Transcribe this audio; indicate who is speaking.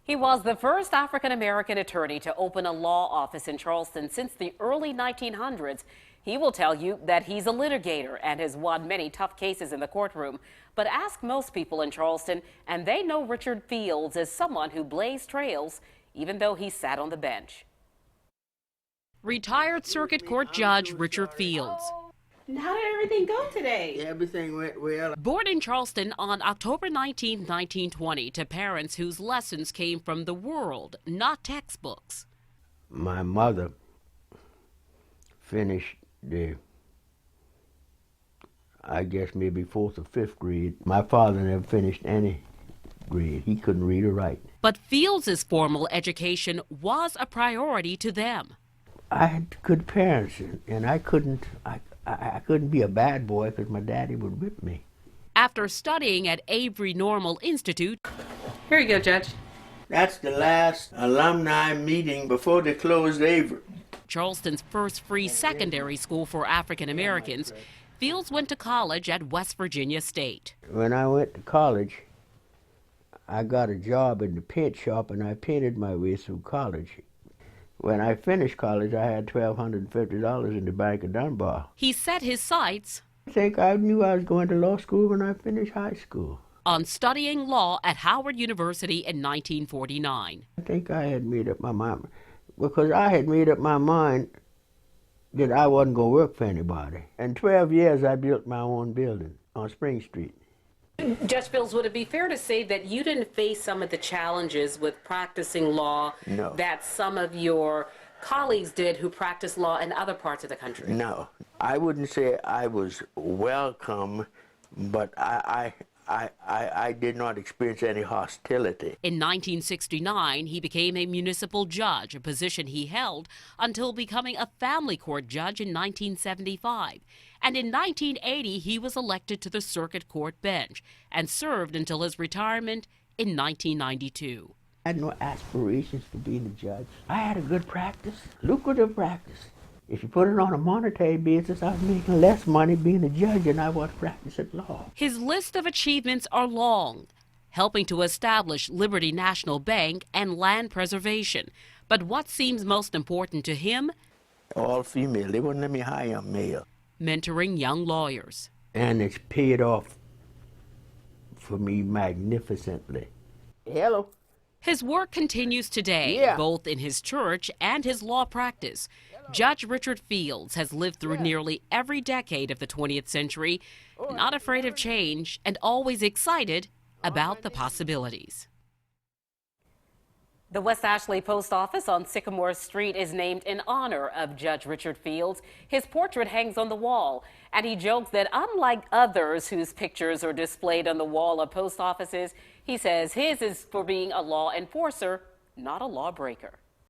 Speaker 1: He was the first African-American attorney to open a law office in Charleston since the early 1900s. He will tell you that he's a litigator and has won many tough cases in the courtroom. But ask most people in Charleston, and they know Richard Fields as someone who blazed trails, even though he sat on the bench. Retired Circuit Court Judge Richard Fields.
Speaker 2: How did everything go today?
Speaker 3: Everything went well.
Speaker 1: Born in Charleston on October 19, 1920, to parents whose lessons came from the world, not textbooks.
Speaker 3: My mother finished I guess maybe 4th or 5th grade. My father never finished any grade. He couldn't read or write.
Speaker 1: But Fields' formal education was a priority to them.
Speaker 3: I had good parents, and I couldn't be a bad boy because my daddy would whip me.
Speaker 1: After studying at Avery Normal Institute.
Speaker 2: Here you go, Judge.
Speaker 3: That's the last alumni meeting before they closed Avery.
Speaker 1: Charleston's first free secondary school for African Americans, Fields went to college at West Virginia State.
Speaker 3: When I went to college, I got a job in the paint shop and I painted my way through college. When I finished college, I had $1,250 in the Bank of Dunbar.
Speaker 1: He set his sights.
Speaker 3: I knew I was going to law school when I finished high school.
Speaker 1: On studying law at Howard University in 1949.
Speaker 3: I think I had made up my mind, because I had made up my mind that I wasn't going to work for anybody. In 12 years, I built my own building on Spring Street.
Speaker 2: Judge Fields, would it be fair to say that you didn't face some of the challenges with practicing law that some of your colleagues did who practice law in other parts of the country?
Speaker 3: No. I wouldn't say I was welcome, but I did not experience any hostility.
Speaker 1: In 1969, he became a municipal judge, a position he held until becoming a family court judge in 1975. And in 1980, he was elected to the circuit court bench and served until his retirement in 1992.
Speaker 3: I had no aspirations for being a judge. I had a good practice, lucrative practice. If you put it on a monetary basis, I was making less money being a judge than I was practicing law.
Speaker 1: His list of achievements are long, helping to establish Liberty National Bank and land preservation. But what seems most important to him?
Speaker 3: All female. They wouldn't let me hire a male.
Speaker 1: Mentoring young lawyers.
Speaker 3: And it's paid off for me magnificently. Hello.
Speaker 1: His work continues today, both in his church and his law practice. Judge Richard Fields has lived through nearly every decade of the 20th century, not afraid of change and always excited about the possibilities. The West Ashley Post Office on Sycamore Street is named in honor of Judge Richard Fields. His portrait hangs on the wall, and he jokes that unlike others whose pictures are displayed on the wall of post offices, he says his is for being a law enforcer, not a lawbreaker.